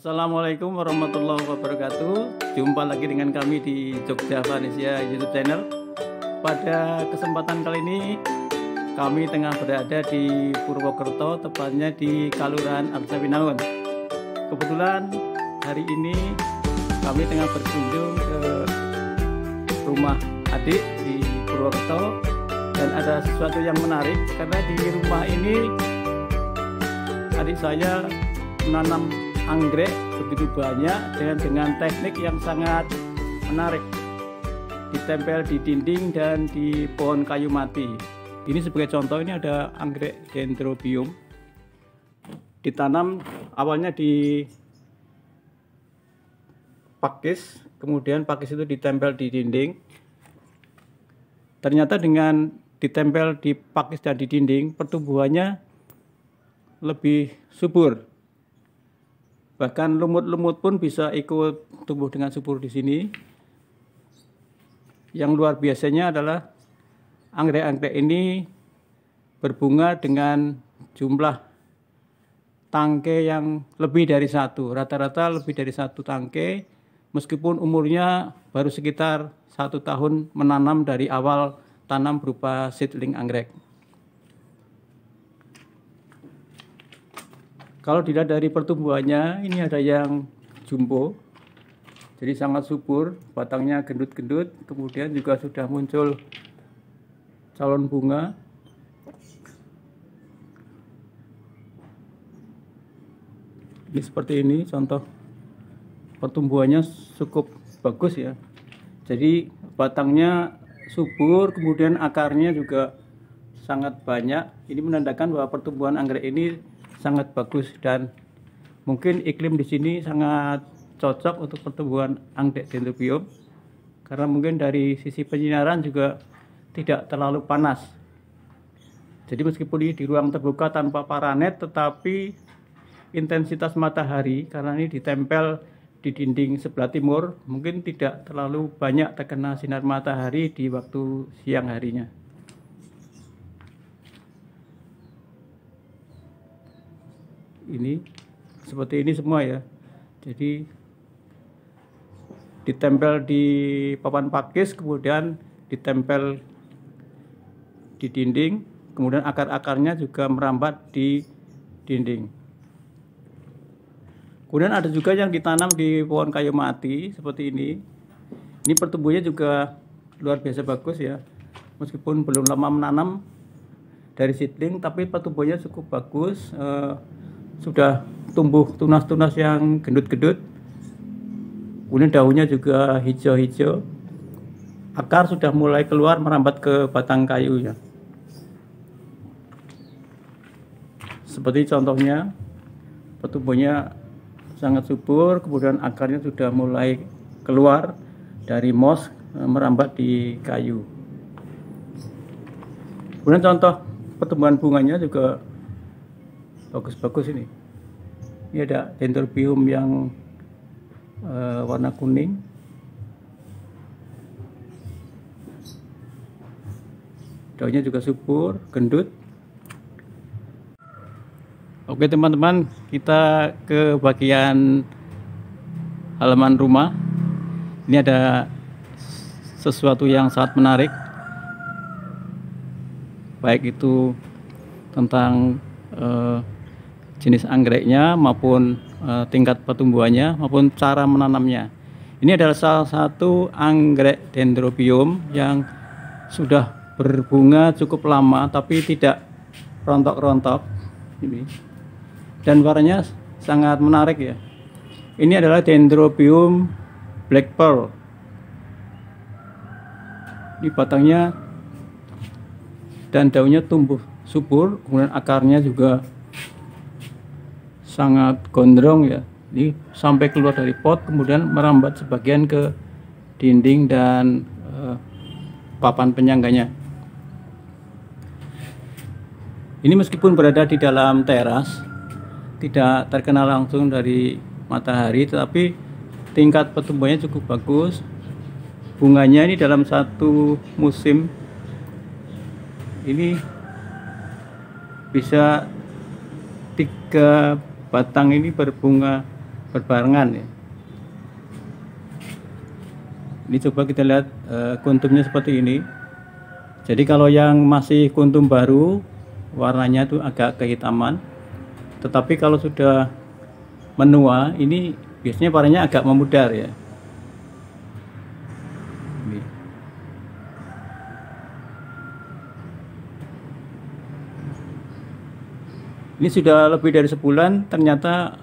Assalamualaikum warahmatullahi wabarakatuh. Jumpa lagi dengan kami di Jogja Vanesia YouTube channel. Pada kesempatan kali ini kami tengah berada di Purwokerto, tepatnya di Kalurahan Arjawinangun. Kebetulan hari ini kami tengah berkunjung ke rumah adik di Purwokerto, dan ada sesuatu yang menarik karena di rumah ini adik saya menanam anggrek begitu banyak dengan teknik yang sangat menarik, ditempel di dinding dan di pohon kayu mati. Ini sebagai contoh, ini ada anggrek dendrobium ditanam awalnya di pakis, kemudian pakis itu ditempel di dinding. Ternyata dengan ditempel di pakis dan di dinding, pertumbuhannya lebih subur. Bahkan lumut-lumut pun bisa ikut tumbuh dengan subur di sini. Yang luar biasanya adalah anggrek-anggrek ini berbunga dengan jumlah tangkai yang lebih dari satu, rata-rata lebih dari satu tangkai, meskipun umurnya baru sekitar 1 tahun menanam dari awal tanam berupa seedling anggrek. Kalau dilihat dari pertumbuhannya, ini ada yang jumbo, jadi sangat subur, batangnya gendut-gendut, kemudian juga sudah muncul calon bunga. Ini seperti ini contoh pertumbuhannya cukup bagus ya. Jadi batangnya subur, kemudian akarnya juga sangat banyak. Ini menandakan bahwa pertumbuhan anggrek ini sangat bagus, dan mungkin iklim di sini sangat cocok untuk pertumbuhan anggrek dendrobium karena mungkin dari sisi penyinaran juga tidak terlalu panas. Jadi meskipun ini di ruang terbuka tanpa paranet, tetapi intensitas matahari karena ini ditempel di dinding sebelah timur mungkin tidak terlalu banyak terkena sinar matahari di waktu siang harinya. Ini seperti ini semua ya, jadi ditempel di papan pakis, kemudian ditempel di dinding, kemudian akar-akarnya juga merambat di dinding. Kemudian ada juga yang ditanam di pohon kayu mati seperti ini. Ini pertumbuhannya juga luar biasa bagus ya, meskipun belum lama menanam dari seedling, tapi pertumbuhannya cukup bagus. Sudah tumbuh tunas-tunas yang gendut-gendut, kemudian daunnya juga hijau-hijau, akar sudah mulai keluar merambat ke batang kayu ya. Seperti contohnya, pertumbuhannya sangat subur, kemudian akarnya sudah mulai keluar dari moss merambat di kayu. Kemudian contoh pertumbuhan bunganya juga bagus-bagus ini. Ini ada dendrobium yang warna kuning. Daunnya juga subur, gendut. Oke teman-teman, kita ke bagian halaman rumah. Ini ada sesuatu yang sangat menarik, baik itu tentang jenis anggreknya maupun tingkat pertumbuhannya maupun cara menanamnya. Ini adalah salah satu anggrek dendrobium yang sudah berbunga cukup lama tapi tidak rontok-rontok ini, dan warnanya sangat menarik ya. Ini adalah dendrobium black pearl. Ini batangnya dan daunnya tumbuh subur, kemudian akarnya juga sangat gondrong ya. Ini sampai keluar dari pot, kemudian merambat sebagian ke dinding dan papan penyangganya. Ini meskipun berada di dalam teras, tidak terkena langsung dari matahari, tetapi tingkat pertumbuhannya cukup bagus. Bunganya ini dalam satu musim ini bisa 3 batang ini berbunga berbarengan ya. Ini coba kita lihat kuntumnya seperti ini. Jadi kalau yang masih kuntum baru warnanya itu agak kehitaman, tetapi kalau sudah menua ini biasanya warnanya agak memudar ya. Ini sudah lebih dari sebulan, ternyata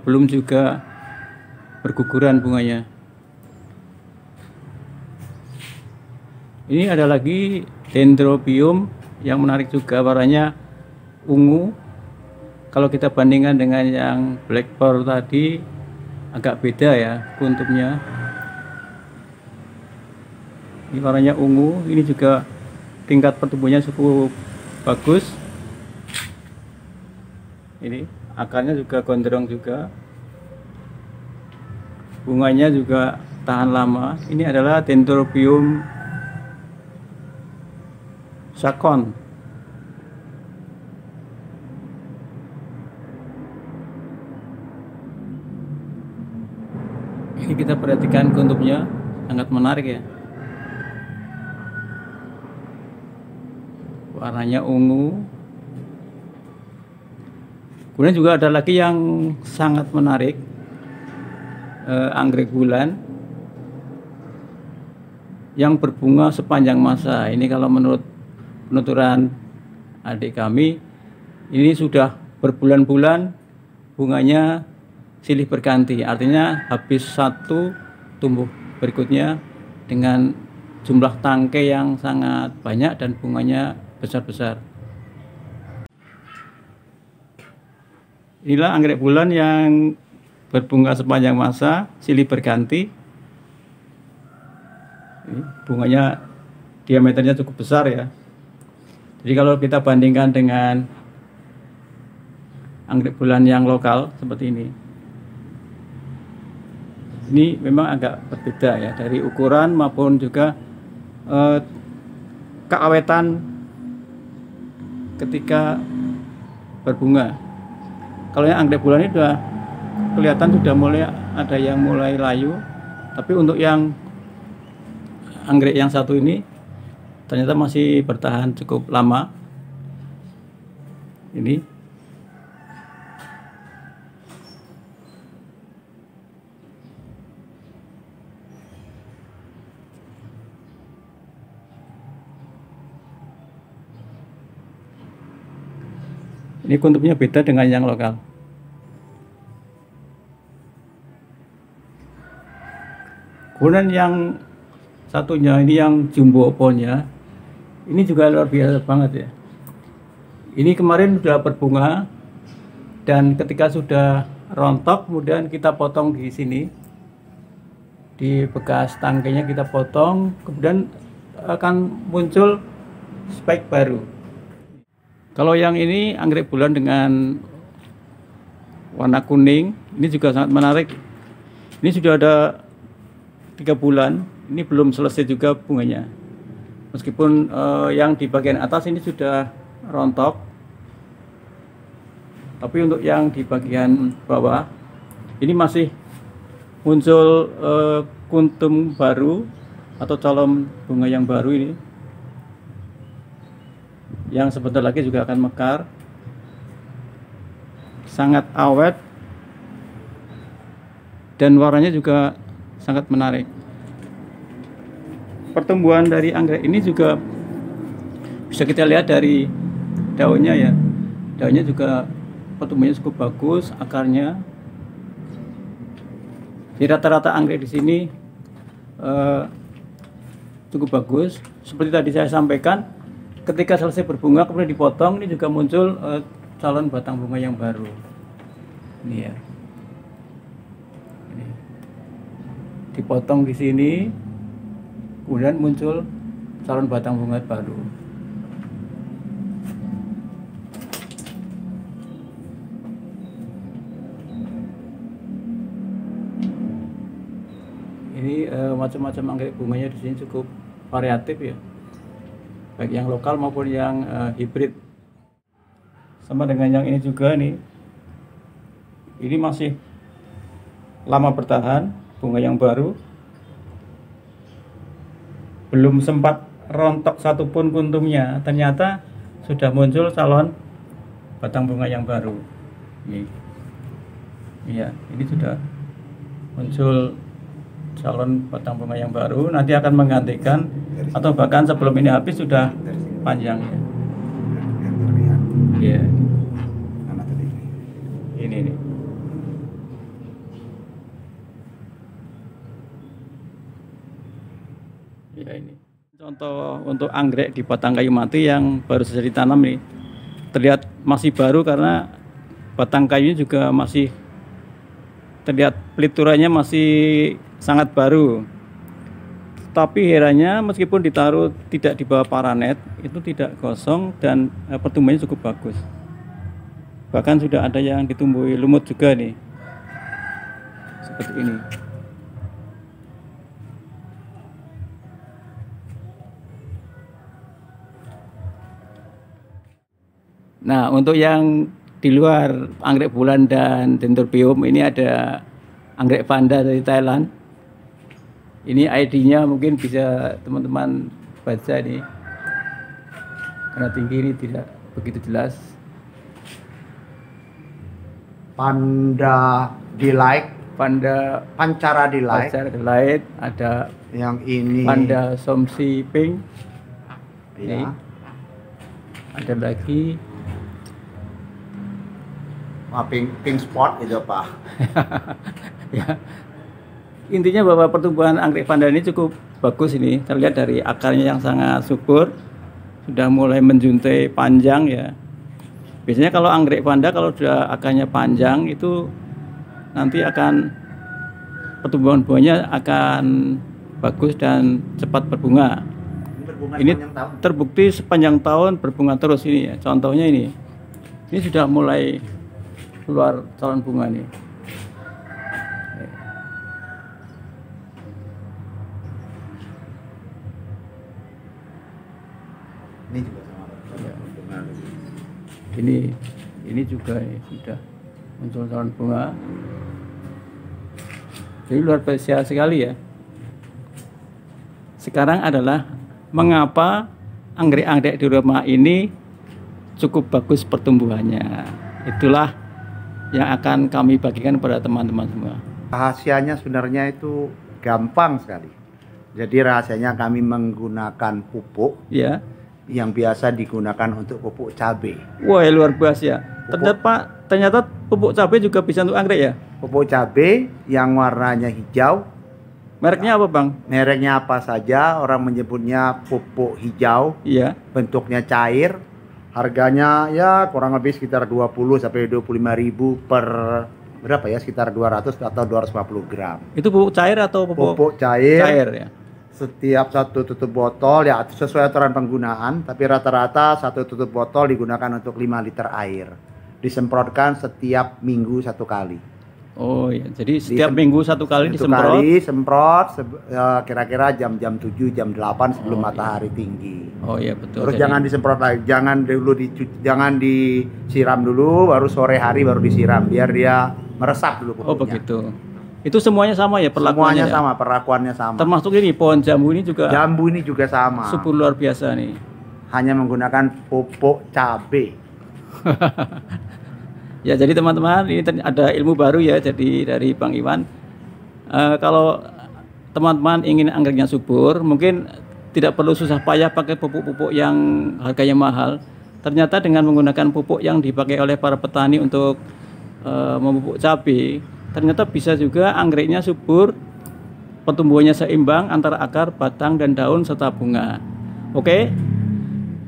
belum juga berguguran bunganya. Ini ada lagi Dendrobium yang menarik juga, warnanya ungu. Kalau kita bandingkan dengan yang Black Pearl tadi agak beda ya kuntumnya. Ini warnanya ungu, ini juga tingkat pertumbuhannya cukup bagus. Ini akarnya juga gondrong juga, bunganya juga tahan lama. Ini adalah Dendrobium Sakon. Ini kita perhatikan kuntumnya sangat menarik ya, warnanya ungu. Kemudian juga ada lagi yang sangat menarik, anggrek bulan yang berbunga sepanjang masa. Ini kalau menurut penuturan adik kami, ini sudah berbulan-bulan bunganya silih berganti. Artinya habis satu tumbuh berikutnya dengan jumlah tangkai yang sangat banyak dan bunganya besar-besar. Inilah anggrek bulan yang berbunga sepanjang masa, silih berganti. Ini bunganya diameternya cukup besar ya. Jadi kalau kita bandingkan dengan anggrek bulan yang lokal seperti ini memang agak berbeda ya, dari ukuran maupun juga keawetan ketika berbunga. Kalau yang anggrek bulan ini sudah kelihatan sudah mulai ada yang mulai layu, tapi untuk yang anggrek yang satu ini ternyata masih bertahan cukup lama. Ini kuntumnya beda dengan yang lokal. Kemudian yang satunya ini yang jumbo oponya, ini juga luar biasa banget ya. Ini kemarin sudah berbunga dan ketika sudah rontok kemudian kita potong di sini, di bekas tangkainya kita potong, kemudian akan muncul spike baru. Kalau yang ini anggrek bulan dengan warna kuning, ini juga sangat menarik. Ini sudah ada 3 bulan, ini belum selesai juga bunganya. Meskipun yang di bagian atas ini sudah rontok, tapi untuk yang di bagian bawah ini masih muncul kuntum baru atau calon bunga yang baru ini, yang sebentar lagi juga akan mekar. Sangat awet dan warnanya juga sangat menarik. Pertumbuhan dari anggrek ini juga bisa kita lihat dari daunnya ya. Daunnya juga pertumbuhannya cukup bagus, akarnya. Di rata-rata anggrek di sini cukup bagus. Seperti tadi saya sampaikan, ketika selesai berbunga kemudian dipotong, ini juga muncul calon batang bunga yang baru. Ini ya. Ini. Dipotong di sini, kemudian muncul calon batang bunga baru. Ini macam-macam anggrek bunganya di sini cukup variatif ya, baik yang lokal maupun yang hibrid. Sama dengan yang ini juga nih, ini masih lama bertahan, bunga yang baru. Belum sempat rontok satupun kuntumnya, ternyata sudah muncul calon batang bunga yang baru. Ini, iya, ini sudah muncul calon batang bunga yang baru. Nanti akan menggantikan atau bahkan sebelum ini habis sudah panjang ya. Iya. Ini nih. Ya ini. Contoh untuk anggrek di batang kayu mati yang baru saja ditanam nih. Terlihat masih baru karena batang kayunya juga masih terlihat peliturannya masih sangat baru. Tapi herannya meskipun ditaruh tidak di bawah paranet itu tidak gosong dan pertumbuhannya cukup bagus. Bahkan sudah ada yang ditumbuhi lumut juga nih. Seperti ini. Nah, untuk yang di luar anggrek bulan dan Dendrobium, ini ada anggrek panda dari Thailand. Ini ID-nya mungkin bisa teman-teman baca nih. Karena tinggi ini tidak begitu jelas. Panda Delight, Pancara Delight. Pancara Delight, ada yang ini Panda Somsi Pink. ya. Ini. Ada lagi Pink spot itu Pak. ya. Intinya bahwa pertumbuhan anggrek panda ini cukup bagus ini. Terlihat dari akarnya yang sangat subur, sudah mulai menjuntai panjang ya. Biasanya kalau anggrek panda kalau sudah akarnya panjang itu nanti akan pertumbuhan buahnya akan bagus dan cepat berbunga. Ini terbukti sepanjang tahun berbunga terus ini ya. Contohnya ini sudah mulai keluar calon bunga nih. Ini juga sama bunga. Ini juga ya, sudah muncul calon bunga. Jadi luar biasa sekali ya. Sekarang adalah mengapa anggrek-anggrek di rumah ini cukup bagus pertumbuhannya. Itulah yang akan kami bagikan kepada teman-teman semua. Rahasianya sebenarnya itu gampang sekali. Jadi rahasianya kami menggunakan pupuk Ya. yang biasa digunakan untuk pupuk cabai. Wah, luar biasa ya. Ternyata pupuk cabai juga bisa untuk anggrek ya? Pupuk cabai yang warnanya hijau. Mereknya apa, Bang? Mereknya apa saja, orang menyebutnya pupuk hijau. Iya. Bentuknya cair. Harganya ya kurang lebih sekitar 20 sampai 25 ribu per berapa ya, sekitar 200 atau 250 gram. Itu pupuk cair atau Pupuk cair. Cair ya. Setiap satu tutup botol ya sesuai aturan penggunaan, tapi rata-rata satu tutup botol digunakan untuk 5 liter air. Disemprotkan setiap minggu 1 kali. Oh iya, jadi setiap minggu 1 kali disemprot. Semprot kira-kira jam-jam 7, jam 8 sebelum matahari tinggi. Oh iya betul. Terus jadi, jangan disemprot lagi, jangan disiram dulu, baru sore hari baru disiram biar dia meresap dulu pupuknya. Oh begitu. Itu semuanya sama ya perlakuannya? Semuanya ya? sama, perlakuannya sama. Termasuk ini pohon jambu ini juga. Jambu ini juga sama. Subur luar biasa nih. Hanya menggunakan pupuk cabai. Ya jadi teman-teman ini ada ilmu baru ya jadi dari Bang Iwan. Kalau teman-teman ingin anggreknya subur, mungkin tidak perlu susah payah pakai pupuk-pupuk yang harganya mahal. Ternyata dengan menggunakan pupuk yang dipakai oleh para petani untuk memupuk cabai, ternyata bisa juga anggreknya subur, pertumbuhannya seimbang antara akar, batang, dan daun serta bunga. Oke,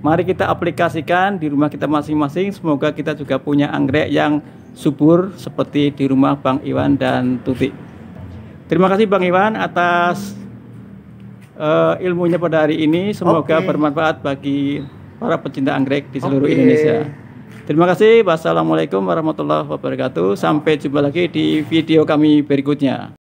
mari kita aplikasikan di rumah kita masing-masing. Semoga kita juga punya anggrek yang subur seperti di rumah Bang Iwan dan Tuti. Terima kasih Bang Iwan atas ilmunya pada hari ini. Semoga bermanfaat bagi para pecinta anggrek di seluruh Indonesia. Terima kasih. Wassalamualaikum warahmatullahi wabarakatuh. Sampai jumpa lagi di video kami berikutnya.